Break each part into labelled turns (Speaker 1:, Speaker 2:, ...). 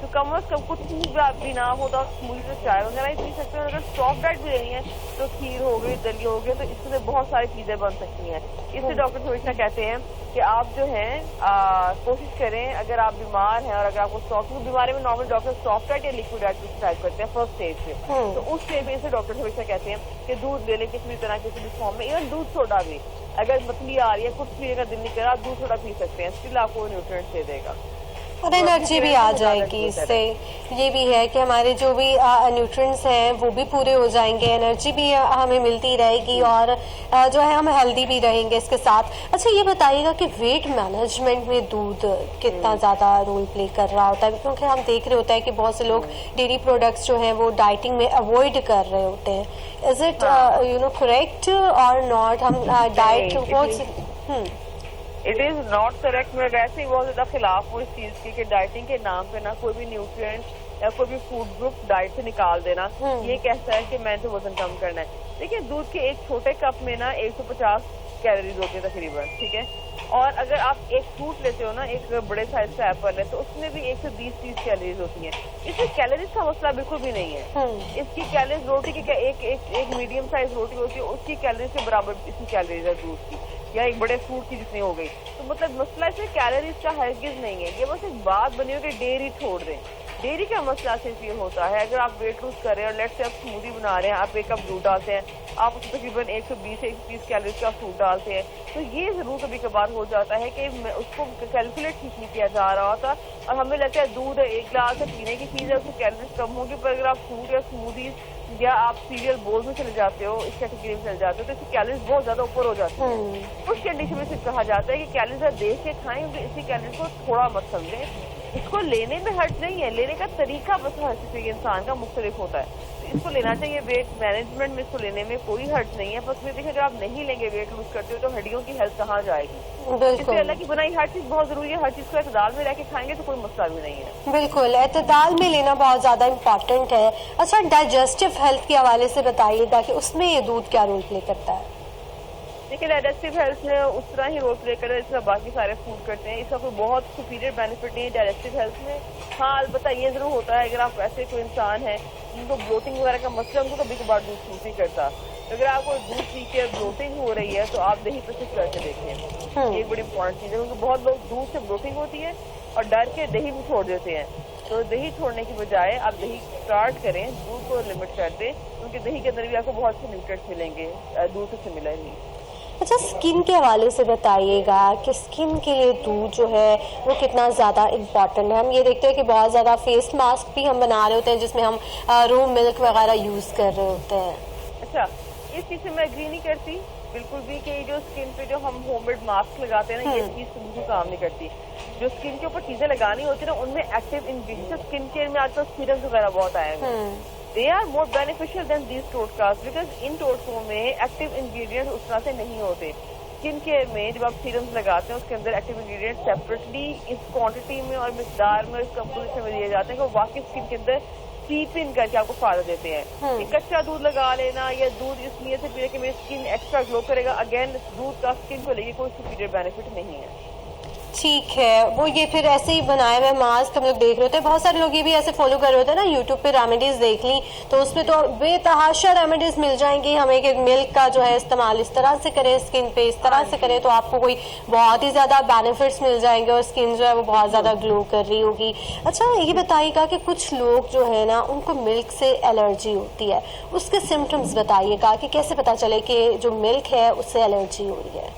Speaker 1: تو کم از کم کچھ بھی نہ ہوتا اسموتھی سے چائے وغیرہ ہی پی سکتے ہیں. اگر سافٹ ڈائٹ بھی لینی ہے تو کھیر ہو گئی, دلی ہو گئی, تو اس سے بہت ساری چیزیں بن سکتی ہیں. اس سے ڈاکٹر ہمیشہ کہتے ہیں کہ آپ جو ہیں کوشش کریں, اگر آپ بیمار ہیں اور اگر آپ کو سافٹ بیماری میں نارمل ڈاکٹر سافٹ ڈائٹ یا لکوڈ ڈائٹ پرسکرائب کرتے ہیں فرسٹ اسٹیج پہ, تو اس اسٹیج پہ سے ڈاکٹر ہمیشہ کہتے ہیں کہ دودھ لے لیں کسی بھی طرح کسی بھی فارم میں. ایون دودھ سوڈا بھی, اگر متلی آ رہی ہے کچھ پینے کا دل نہیں کرا, آپ دودھ سوڈا پی سکتے ہیں, اسٹل آپ کو نیوٹرینٹس دے دے گا
Speaker 2: اور انرجی بھی آ جائے گی. اس سے یہ بھی ہے کہ ہمارے جو بھی نیوٹرینٹس ہیں وہ بھی پورے ہو جائیں گے, انرجی بھی ہمیں ملتی رہے گی اور جو ہے ہم ہیلدی بھی رہیں گے اس کے ساتھ. اچھا یہ بتائیے گا کہ ویٹ مینجمنٹ میں دودھ کتنا زیادہ رول پلے کر رہا ہوتا ہے, کیونکہ ہم دیکھ رہے ہوتے ہیں کہ بہت سے لوگ ڈیری پروڈکٹس جو ہیں وہ ڈائٹنگ میں اوائڈ کر رہے ہوتے ہیں. از اٹ کریکٹ اور ناٹ؟ ہم diet
Speaker 1: it is not correct. میں ویسے ہی بہت زیادہ خلاف ہوں اس چیز کی کہ ڈائٹنگ کے نام پہ نا کوئی بھی نیوٹرینٹ یا کوئی بھی فوڈ گروپ ڈائٹ سے نکال دینا. یہ کہتا ہے کہ میں تو وزن کم کرنا ہے. دیکھیے دودھ کے ایک چھوٹے کپ میں نا 150 کیلوریز ہوتی ہیں تقریباً, ٹھیک ہے, اور اگر آپ ایک فروٹ لیتے ہو نا, ایک بڑے سائز کا ایپل ہے, تو اس میں بھی 120-30 کیلوریز ہوتی ہیں. اس میں کیلوریز کا مسئلہ بالکل بھی نہیں ہے. اس کی کیلوریز روٹی کی ایک میڈیم سائز روٹی ہوتی ہے, اس کی کیلوریز کے برابر اس کی کیلوریز ہے دودھ کی, یا ایک بڑے فروٹ کی جتنی ہو گئی. تو مطلب مسئلہ اس میں کیلوریز کا ہرگز نہیں ہے. یہ بس ایک بات بنی ہو کہ ڈیری چھوڑ دیں. ڈیری کا مسئلہ صرف یہ ہوتا ہے اگر آپ ویٹ لوز کر رہے ہیں اور لیٹ سے آپ اسموتھی بنا رہے ہیں, آپ ایک کپ دودھ ڈالتے ہیں, آپ اس میں تقریباً 120-130 کیلوریز کا فروٹ ڈالتے ہیں, تو یہ ضرور کبھی کبھار ہو جاتا ہے کہ اس کو کیلکولیٹ ٹھیک نہیں کیا جا رہا ہوتا اور ہمیں لگتا ہے دودھ ایک گلاس پینے کی چیز ہے, اس کی کیلوریز کم ہوگی. پر اگر آپ فروٹ یا اسموتھیز یا آپ سیریل بول میں چلے جاتے ہو, اس کیٹیگری میں چلے جاتے ہو, تو اس کی کیلوریز بہت زیادہ اوپر ہو جاتی ہیں. اس کنڈیشن میں صرف کہا جاتا ہے کہ کیلوریز دیکھ کے کھائیں, کیونکہ اسی کیلوریز کو تھوڑا مت سمجھیں. اس کو لینے میں حرج نہیں ہے, لینے کا طریقہ بس ہر کسی انسان کا مختلف ہوتا ہے, تو اس کو لینا چاہیے. ویٹ مینجمنٹ میں اس کو لینے میں کوئی حرج نہیں ہے. بس میں دیکھیں اگر آپ نہیں لیں گے, ویٹ لوز کرتے ہو, تو ہڈیوں کی ہیلتھ کہاں جائے گی. اس لیے اللہ کی بنائی ہر چیز بہت ضروری ہے, ہر چیز کو اعتدال میں رہ کے کھائیں گے تو کوئی مسئلہ بھی نہیں ہے.
Speaker 2: بالکل, اعتدال میں لینا بہت زیادہ امپورٹنٹ ہے. اچھا ڈائجسٹو ہیلتھ کے حوالے سے بتائیے گا کہ اس میں یہ دودھ کیا رول پلے کرتا ہے؟
Speaker 1: لیکن ڈائجسٹو ہیلتھ میں اس طرح ہی رول پلے کرے جس طرح باقی سارے فوڈ کرتے ہیں. اس کا کوئی بہت سپیریئر بینیفٹ نہیں ہے ڈائجسٹو ہیلتھ میں. ہاں البتہ یہ ضرور ہوتا ہے اگر آپ ایسے کوئی انسان ہے جن کو بلوٹنگ وغیرہ کا مسئلہ, ان کو کبھی کبھار دودھ سوٹ نہیں کرتا. اگر آپ کو دودھ پی کے بلوٹنگ ہو رہی ہے تو آپ دہی پہ کر کے دیکھیں. یہ بڑی امپورٹنٹ چیز ہے, کیونکہ بہت لوگ دودھ سے بلوٹنگ ہوتی ہے اور ڈر کے دہی بھی چھوڑ دیتے ہیں. تو دہی چھوڑنے کی بجائے آپ دہی اسٹارٹ کریں, دودھ کو لمٹ کر دیں, کیونکہ دہی کے اندر بھی آپ کو بہت سے نیوٹرینٹس ملیں گے, دودھ سے ملیں گے.
Speaker 2: اچھا اسکن کے حوالے سے بتائیے گا کہ اسکن کے لیے دودھ جو ہے وہ کتنا زیادہ امپورٹنٹ ہے. ہم یہ دیکھتے ہیں کہ بہت زیادہ فیس ماسک بھی ہم بنا رہے ہوتے ہیں جس میں ہم رو ملک وغیرہ یوز کر رہے ہوتے ہیں.
Speaker 1: اچھا اس چیز سے میں اگری نہیں کرتی بالکل بھی کہ جو اسکن پہ جو ہم ہوم میڈ ماسک لگاتے ہیں نا, یہ چیز بالکل کام نہیں کرتی. جو اسکن کے اوپر چیزیں لگانی ہوتی ہیں نا, ان میں ایکٹیو انگریڈینٹس, اسکن کیئر میں آج کل سیرمز وغیرہ بہت آئے ہیں. They are more beneficial than these ٹوٹکاس, because ان ٹوٹکوں میں ایکٹیو انگریڈینٹ اس طرح سے نہیں ہوتے. اسکن کیئر میں جب آپ سیرمز لگاتے ہیں اس کے اندر ایکٹیو انگریڈینٹ سیپریٹلی اس کوانٹٹی میں اور مقدار میں, اس کمپوزیشن میں دیے جاتے ہیں کہ وہ واقعی اسکن کے اندر سیپ ان کر کے آپ کو فائدہ دیتے ہیں. کچا دودھ لگا لینا یا دودھ اس نیت سے پینے کہ میری اسکن ایکسٹرا گلو کرے گا, اگین دودھ کا اسکن کو لے کے کوئی سپیریئر بینیفٹ نہیں ہے.
Speaker 2: ٹھیک ہے, وہ یہ پھر ایسے ہی بنائے ہوئے ماسک ہم لوگ دیکھ رہے ہوتے ہیں. بہت سارے لوگ یہ بھی ایسے فالو کر رہے ہوتے ہیں نا, یوٹیوب پہ ریمیڈیز دیکھ لی تو اس میں تو بے تحاشا ریمیڈیز مل جائیں گی ہمیں کہ ملک کا جو ہے استعمال اس طرح سے کریں, اسکن پہ اس طرح سے کریں تو آپ کو کوئی بہت ہی زیادہ بینیفٹس مل جائیں گے اور اسکن جو ہے وہ بہت زیادہ گلو کر رہی ہوگی. اچھا یہ بتائیے گا کہ کچھ لوگ جو ہے نا ان کو ملک سے الرجی ہوتی ہے, اس کے سمٹمز بتائیے گا کہ کیسے پتہ چلے کہ جو ملک ہے اس سے الرجی ہو رہی ہے.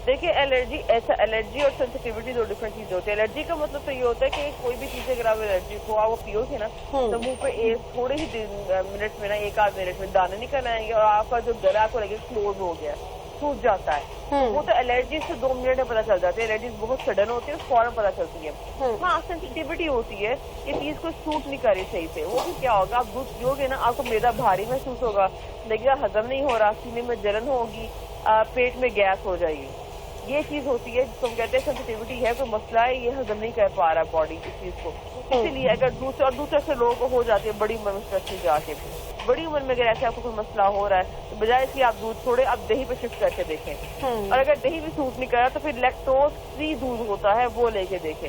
Speaker 1: دیکھیے الرجی اور سینسٹیوٹی دو ڈفرنٹ چیزیں ہوتی ہے. الرجی کا مطلب تو یہ ہوتا ہے کہ کوئی بھی چیز اگر آپ الرجی کو آپ وہ پیو گے نا تو منہ پہ تھوڑے ہی منٹ میں نا, 1-8 منٹ میں دانے نکل آئیں گے اور آپ کا جو گلا کو لگے کلوز ہو گیا, سوج جاتا ہے. وہ تو الرجی سے 2 منٹ میں پتہ چل جاتی ہے. الرجیز بہت سڈن ہوتی ہے, فوراً پتہ چلتی ہے. ہاں سینسٹیوٹی ہوتی ہے, یہ چیز کو سوٹ نہیں کر رہی صحیح سے. وہ بھی کیا ہوگا, آپ دودھ پیو گے نا آپ کو میدا بھاری محسوس ہوگا, لگے گا ہضم نہیں ہو رہا, سینے میں جلن ہوگی, پیٹ میں گیس ہو جائے گی. یہ چیز ہوتی ہے جس کو ہم کہتے ہیں سینسٹیوٹی ہے, کوئی مسئلہ ہے, یہ ہضم نہیں کر پا رہا باڈی اس چیز کو. اسی لیے اگر دوسرے سے لوگوں کو ہو جاتی ہے بڑی عمر میں اسپیشلی جا کے, بڑی عمر میں اگر ایسے آپ کو کوئی مسئلہ ہو رہا ہے تو بجائے اس کی آپ دودھ چھوڑے, آپ دہی پہ شفٹ کر کے دیکھیں. اور اگر دہی بھی سوٹ نہیں کرا تو پھر لیکٹوز فری دودھ ہوتا ہے وہ لے کے دیکھیں.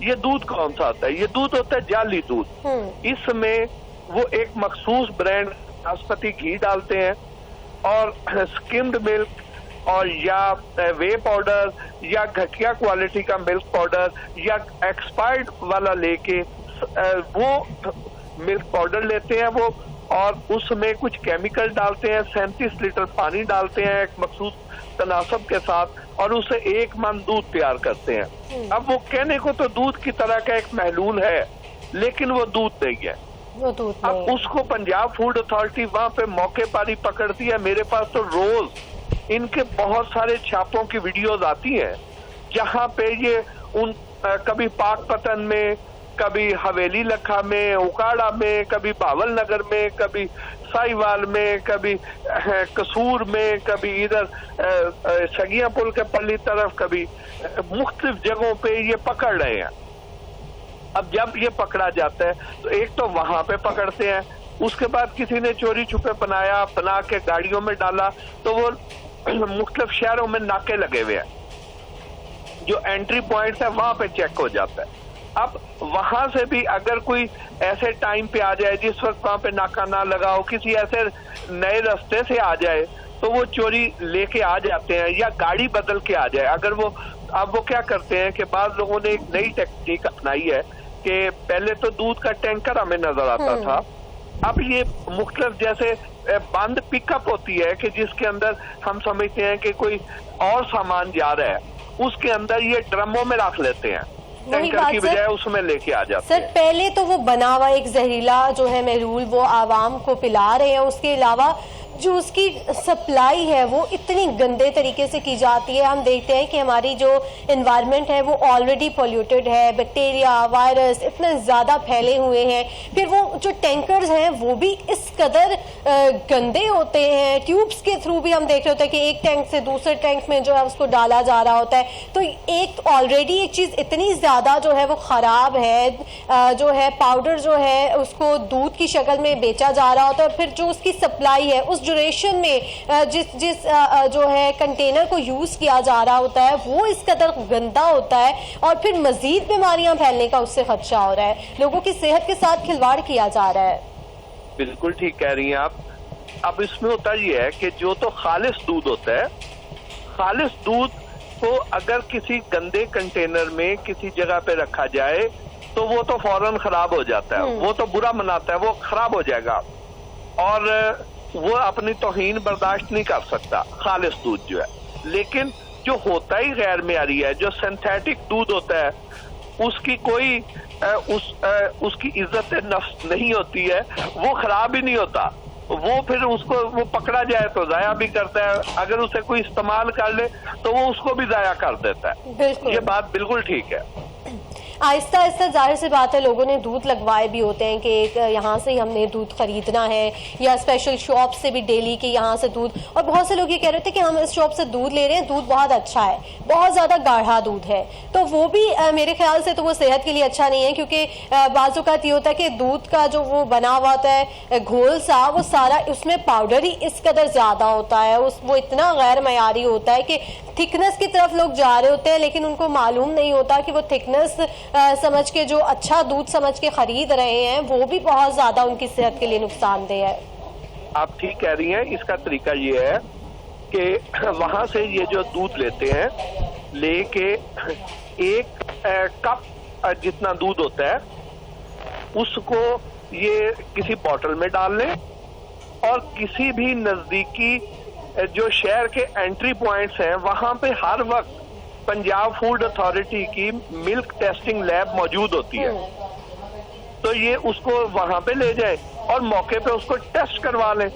Speaker 3: یہ دودھ کون سا ہوتا ہے؟ یہ دودھ ہوتا ہے جعلی دودھ. اس میں وہ ایک مخصوص برانڈ ناسپتی گھی ڈالتے ہیں اور سکمڈ ملک اور یا وے پاؤڈر یا گھٹیا کوالٹی کا ملک پاؤڈر یا ایکسپائرڈ والا لے کے وہ ملک پاؤڈر لیتے ہیں وہ، اور اس میں کچھ کیمیکل ڈالتے ہیں، 37 لیٹر پانی ڈالتے ہیں ایک مخصوص تناسب کے ساتھ، اور اسے 1 من دودھ تیار کرتے ہیں. اب وہ کہنے کو تو دودھ کی طرح کا ایک محلول ہے، لیکن وہ دودھ نہیں ہے. اب اس کو پنجاب فوڈ اتھارٹی وہاں پہ موقع پر ہی پکڑتی ہے. میرے پاس تو روز ان کے بہت سارے چھاپوں کی ویڈیوز آتی ہیں جہاں پہ یہ کبھی پاک پتن میں، کبھی حویلی لکھا میں، اکاڑا میں، کبھی باول نگر میں، کبھی سائیوال میں، کبھی قصور میں، کبھی ادھر سگیاں پل کے پلی طرف، کبھی مختلف جگہوں پہ یہ پکڑ رہے ہیں. اب جب یہ پکڑا جاتا ہے تو ایک تو وہاں پہ پکڑتے ہیں، اس کے بعد کسی نے چوری چھپے بنا کے گاڑیوں میں ڈالا تو وہ مختلف شہروں میں ناکے لگے ہوئے ہیں، جو انٹری پوائنٹس ہیں وہاں پہ چیک ہو جاتا ہے. اب وہاں سے بھی اگر کوئی ایسے ٹائم پہ آ جائے جس وقت وہاں پہ ناکہ نہ لگا ہو، کسی ایسے نئے رستے سے آ جائے تو وہ چوری لے کے آ جاتے ہیں یا گاڑی بدل کے آ جائے. اگر وہ اب وہ کیا کرتے ہیں کہ بعض لوگوں نے ایک نئی ٹیکنیک اپنائی ہے کہ پہلے تو دودھ کا ٹینکر ہمیں نظر آتا تھا، اب یہ مختلف جیسے بند پک اپ ہوتی ہے کہ جس کے اندر ہم سمجھتے ہیں کہ کوئی اور سامان جا رہا ہے، اس کے اندر یہ ڈرموں میں رکھ لیتے ہیں، ٹینکر کی بجائے اس میں لے کے آ جاتے ہیں.
Speaker 2: سر پہلے تو وہ بنا ہوا ایک زہریلا جو ہے محلول وہ عوام کو پلا رہے ہیں، اس کے علاوہ جو اس کی سپلائی ہے وہ اتنی گندے طریقے سے کی جاتی ہے. ہم دیکھتے ہیں کہ ہماری جو انوائرمنٹ ہے وہ آلریڈی پولیوٹڈ ہے، بیکٹیریا، وائرس اتنے زیادہ پھیلے ہوئے ہیں. پھر وہ جو ٹینکرز ہیں وہ بھی اس قدر گندے ہوتے ہیں، ٹیوبز کے تھرو بھی ہم دیکھ رہے ہوتے ہیں کہ ایک ٹینک سے دوسرے ٹینک میں جو ہے اس کو ڈالا جا رہا ہوتا ہے. تو ایک آلریڈی ایک چیز اتنی زیادہ جو ہے وہ خراب ہے، جو ہے پاؤڈر جو ہے اس کو دودھ کی شکل میں بیچا جا رہا ہوتا ہے. پھر جو اس کی سپلائی ہے اس ڈیوریشن میں جس جو ہے کنٹینر کو یوز کیا جا رہا ہوتا ہے وہ اس قدر گندا ہوتا ہے، اور پھر مزید بیماریاں پھیلنے کا اس سے خدشہ ہو رہا ہے، لوگوں کی صحت کے ساتھ کھلواڑ کیا جا رہا ہے.
Speaker 3: بالکل ٹھیک کہہ رہی ہیں آپ. اب اس میں ہوتا یہ ہے کہ جو تو خالص دودھ ہوتا ہے، خالص دودھ کو اگر کسی گندے کنٹینر میں کسی جگہ پہ رکھا جائے تو وہ تو فوراً خراب ہو جاتا ہے، وہ تو برا مناتا ہے، وہ خراب ہو جائے گا اور وہ اپنی توہین برداشت نہیں کر سکتا خالص دودھ جو ہے. لیکن جو ہوتا ہی غیر معیاری ہے، جو سنتھیٹک دودھ ہوتا ہے، اس کی کوئی اس کی عزت نفس نہیں ہوتی ہے، وہ خراب ہی نہیں ہوتا. وہ پھر اس کو وہ پکڑا جائے تو ضائع بھی کرتا ہے، اگر اسے کوئی استعمال کر لے تو وہ اس کو بھی ضائع کر دیتا ہے. یہ بات بالکل ٹھیک ہے.
Speaker 2: آہستہ آہستہ ظاہر سی بات ہے لوگوں نے دودھ لگوائے بھی ہوتے ہیں کہ یہاں سے ہم نے دودھ خریدنا ہے، یا اسپیشل شاپ سے بھی ڈیلی کہ یہاں سے دودھ، اور بہت سے لوگ یہ کہہ رہے تھے کہ ہم اس شاپ سے دودھ لے رہے ہیں، دودھ بہت اچھا ہے، بہت زیادہ گاڑھا دودھ ہے. تو وہ بھی میرے خیال سے تو وہ صحت کے لیے اچھا نہیں ہے، کیونکہ بعض اوقات یہ ہوتا ہے کہ دودھ کا جو وہ بنا ہوا ہوتا ہے گھول سا، وہ سارا اس میں پاؤڈر ہی اس قدر زیادہ ہوتا ہے، وہ اتنا غیر معیاری ہوتا ہے کہ تھکنس کی طرف لوگ جا رہے ہوتے ہیں لیکن ان کو معلوم نہیں ہوتا کہ وہ تھکنس سمجھ کے جو اچھا دودھ سمجھ کے خرید رہے ہیں وہ بھی بہت زیادہ ان کی صحت کے لیے نقصان دہ ہے.
Speaker 3: آپ ٹھیک کہہ رہی ہیں. اس کا طریقہ یہ ہے کہ وہاں سے یہ جو دودھ لیتے ہیں، لے کے ایک کپ جتنا دودھ ہوتا ہے اس کو یہ کسی بوٹل میں ڈال لیں اور کسی بھی نزدیکی جو شہر کے انٹری پوائنٹس ہیں وہاں پہ ہر وقت پنجاب فوڈ اتھارٹی کی ملک ٹیسٹنگ لیب موجود ہوتی ہے. تو یہ اس کو وہاں پہ لے جائیں اور موقع پہ اس کو ٹیسٹ کروا لیں،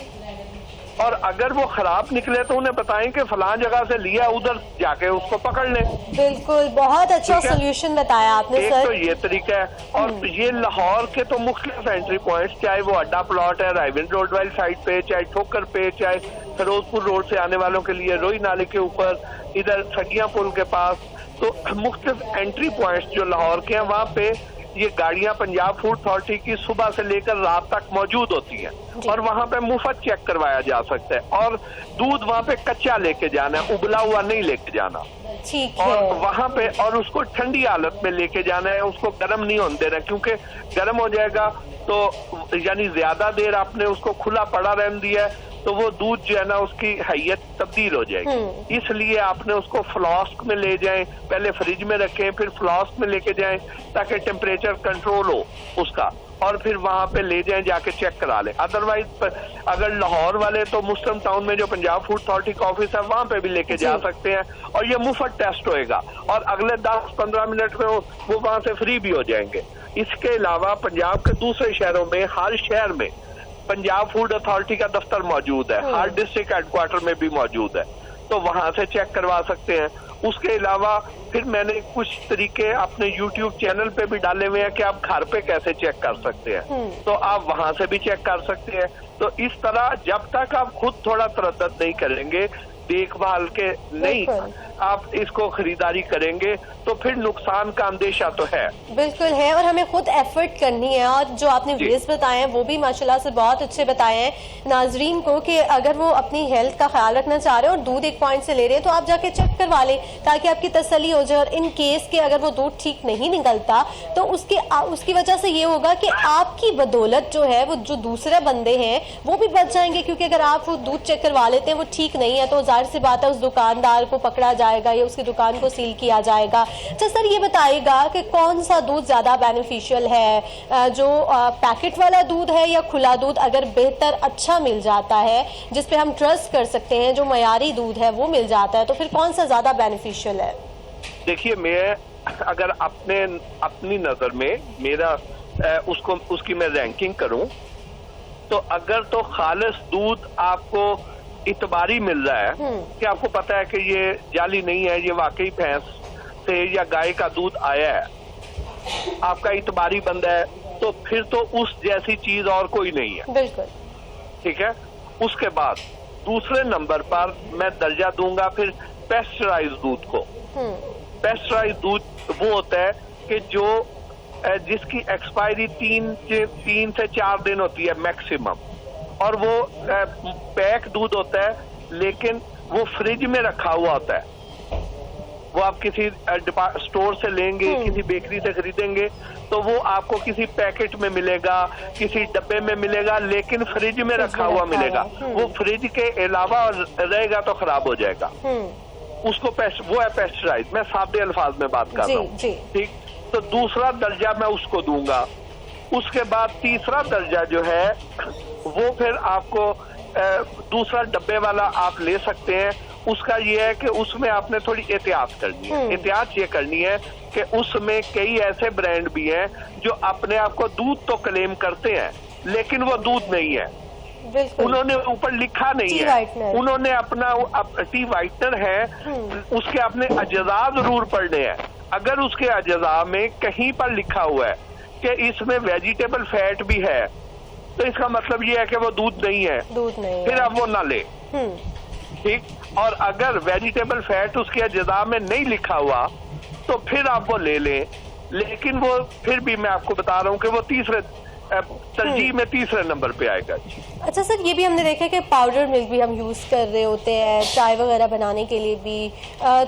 Speaker 3: اور اگر وہ خراب نکلے تو انہیں بتائیں کہ فلاں جگہ سے لیا، ادھر جا کے اس کو پکڑ لیں.
Speaker 2: بالکل، بہت اچھا سولوشن بتایا آپ نے سر.
Speaker 3: ایک تو یہ طریقہ ہے، اور یہ لاہور کے تو مختلف انٹری پوائنٹس، چاہے وہ اڈا پلاٹ ہے رائیونڈ روڈ والی سائڈ پہ، چاہے ٹھوکر پہ، چاہے فیروز پور روڈ سے آنے والوں کے لیے روئی نالے کے اوپر، ادھر سگیاں پل کے پاس، تو مختلف انٹری پوائنٹس جو لاہور کے ہیں وہاں پہ یہ گاڑیاں پنجاب فوڈ اتھارٹی کی صبح سے لے کر رات تک موجود ہوتی ہیں اور وہاں پہ مفت چیک کروایا جا سکتا ہے. اور دودھ وہاں پہ کچا لے کے جانا ہے, ابلا ہوا نہیں لے کے جانا. اور وہاں پہ اور اس کو ٹھنڈی حالت میں لے کے جانا ہے, اس کو گرم نہیں ہونے دینا, کیونکہ گرم ہو جائے گا تو یعنی زیادہ دیر آپ نے اس کو کھلا پڑا رہنے دیا ہے تو وہ دودھ جو ہے نا اس کی حیت تبدیل ہو جائے گی. اس لیے آپ نے اس کو فلاسک میں لے جائیں, پہلے فریج میں رکھیں پھر فلاسک میں لے کے جائیں تاکہ ٹیمپریچر کنٹرول ہو اس کا, اور پھر وہاں پہ لے جائیں جا کے چیک کرا لیں. ادروائز اگر لاہور والے تو مسلم ٹاؤن میں جو پنجاب فوڈ اتھارٹی کا آفس ہے وہاں پہ بھی لے کے جا سکتے ہیں, اور یہ مفت ٹیسٹ ہوئے گا اور اگلے 10-15 منٹ میں وہ وہاں سے فری بھی ہو جائیں گے. اس کے علاوہ پنجاب کے دوسرے شہروں میں ہر شہر میں پنجاب فوڈ اتھارٹی کا دفتر موجود ہے, ہر ڈسٹرکٹ ہیڈ کوارٹر میں بھی موجود ہے, تو وہاں سے چیک کروا سکتے ہیں. اس کے علاوہ پھر میں نے کچھ طریقے اپنے یوٹیوب چینل پہ بھی ڈالے ہوئے ہیں کہ آپ گھر پہ کیسے چیک کر سکتے ہیں, تو آپ وہاں سے بھی چیک کر سکتے ہیں. تو اس طرح جب تک آپ خود تھوڑا تردد نہیں کریں گے, دیکھ بھال کے نہیں آپ اس کو خریداری کریں گے تو پھر نقصان کا اندیشہ تو ہے.
Speaker 2: بالکل ہے, اور ہمیں خود ایفرٹ کرنی ہے, اور جو آپ نے ویز بتائے ہیں وہ بھی ماشاءاللہ سے بہت اچھے بتائے ہیں ناظرین کو کہ اگر وہ اپنی ہیلتھ کا خیال رکھنا چاہ رہے ہیں اور دودھ ایک پوائنٹ سے لے رہے ہیں تو آپ جا کے چیک کروا لیں تاکہ آپ کی تسلی ہو جائے, اور ان کیس کہ اگر وہ دودھ ٹھیک نہیں نکلتا تو اس کی وجہ سے یہ ہوگا کہ آپ کی بدولت جو ہے وہ جو دوسرے بندے ہیں وہ بھی بچ جائیں گے, کیونکہ اگر آپ وہ دودھ چیک کروا لیتے ہیں وہ ٹھیک نہیں ہے تو ظاہر سی بات ہے اس دکاندار کو پکڑا جائے گا یا اس کی دکان کو سیل کیا جائے گا. اچھا سر, یہ بتائے گا کہ کون سا دودھ زیادہ بینیفیشل ہے, جو پیکٹ والا دودھ ہے یا کھلا دودھ اگر بہتر اچھا مل جاتا ہے جس پہ ہم ٹرسٹ کر سکتے ہیں, جو معیاری دودھ ہے وہ مل جاتا ہے, تو پھر کون سا زیادہ بینیفیشل ہے؟
Speaker 3: دیکھیے میں اگر اپنی نظر میں میرا اس کی میں رینکنگ کروں تو اگر تو خالص دودھ آپ کو اعتباری مل رہا ہے کہ آپ کو پتا ہے کہ یہ جعلی نہیں ہے, یہ واقعی بھینس سے یا گائے کا دودھ آیا ہے, آپ کا اعتباری بندہ ہے, تو پھر تو اس جیسی چیز اور کوئی نہیں ہے.
Speaker 2: بالکل
Speaker 3: ٹھیک ہے. اس کے بعد دوسرے نمبر پر میں درجہ دوں گا پھر پیسچرائز دودھ کو. پیسچرائز دودھ وہ ہوتا ہے کہ جس کی ایکسپائری 3 سے 4 دن ہوتی ہے میکسیمم, اور وہ پیک دودھ ہوتا ہے لیکن وہ فریج میں رکھا ہوا ہوتا ہے. وہ آپ کسی سٹور سے لیں گے, کسی بیکری سے خریدیں گے تو وہ آپ کو کسی پیکٹ میں ملے گا, کسی ڈبے میں ملے گا, لیکن فریج میں رکھا ہوا ملے گا. وہ فریج کے علاوہ رہے گا تو خراب ہو جائے گا. اس کو وہ ہے پیسچرائز. میں سادے الفاظ میں بات کر رہا ہوں. ٹھیک, تو دوسرا درجہ میں اس کو دوں گا. اس کے بعد تیسرا درجہ جو ہے وہ پھر آپ کو دوسرا ڈبے والا آپ لے سکتے ہیں. اس کا یہ ہے کہ اس میں آپ نے تھوڑی احتیاط کرنی ہے. احتیاط یہ کرنی ہے کہ اس میں کئی ایسے برانڈ بھی ہیں جو اپنے آپ کو دودھ تو کلیم کرتے ہیں لیکن وہ دودھ نہیں ہے. انہوں نے اوپر لکھا نہیں ہے, انہوں نے اپنا ٹی وائٹنر ہے, اس کے اپنے اجزاء ضرور پڑھنے ہیں. اگر اس کے اجزاء میں کہیں پر لکھا ہوا ہے کہ اس میں ویجیٹیبل فیٹ بھی ہے تو اس کا مطلب یہ ہے کہ وہ دودھ نہیں ہے, پھر آپ وہ نہ لیں. ٹھیک. اور اگر ویجیٹیبل فیٹ اس کے اجزاء میں نہیں لکھا ہوا تو پھر آپ وہ لے لیں, لیکن وہ پھر بھی میں آپ کو بتا رہا ہوں کہ وہ ترجیح میں تیسرے نمبر پہ آئے گا.
Speaker 2: اچھا سر, یہ بھی ہم نے دیکھا کہ پاؤڈر ملک بھی ہم یوز کر رہے ہوتے ہیں چائے وغیرہ بنانے کے لیے بھی,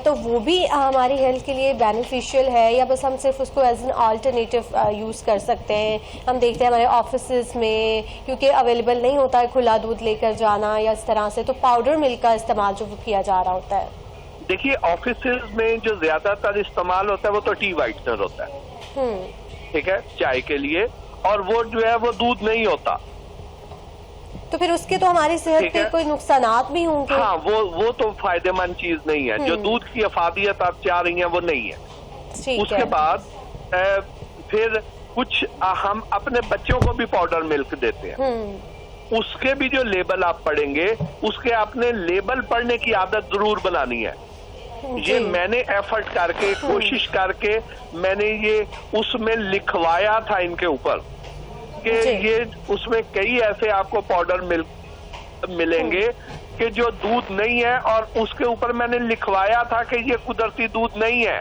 Speaker 2: تو وہ بھی ہماری ہیلتھ کے لیے بینیفیشیل ہے یا بس ہم صرف اس کو ایز این آلٹرنیٹیو یوز کر سکتے ہیں؟ ہم دیکھتے ہیں ہمارے آفیسز میں کیونکہ اویلیبل نہیں ہوتا ہے کھلا دودھ لے کر جانا یا اس طرح سے, تو پاؤڈر ملک کا استعمال جو کیا جا رہا ہوتا ہے.
Speaker 3: دیکھیے آفیسز میں جو زیادہ تر استعمال ہوتا ہے وہ تو ٹی وائٹنر ہوتا ہے. ٹھیک ہے, چائے کے لیے, اور وہ جو ہے وہ دودھ نہیں ہوتا.
Speaker 2: تو پھر اس کے تو ہماری صحت پہ کوئی نقصانات بھی ہوں گے.
Speaker 3: ہاں, وہ تو فائدہ مند چیز نہیں ہے. جو دودھ کی افادیت آپ چاہ رہی ہیں وہ نہیں ہے. اس کے بعد پھر کچھ ہم اپنے بچوں کو بھی پاؤڈر ملک دیتے ہیں, اس کے بھی جو لیبل آپ پڑھیں گے اس کے آپ نے لیبل پڑھنے کی عادت ضرور بنانی ہے. یہ میں نے ایفرٹ کر کے کوشش کر کے میں نے یہ اس میں لکھوایا تھا ان کے اوپر کہ یہ اس میں کئی ایسے آپ کو پاؤڈر ملیں گے کہ جو دودھ نہیں ہے, اور اس کے اوپر میں نے لکھوایا تھا کہ یہ قدرتی دودھ نہیں ہے.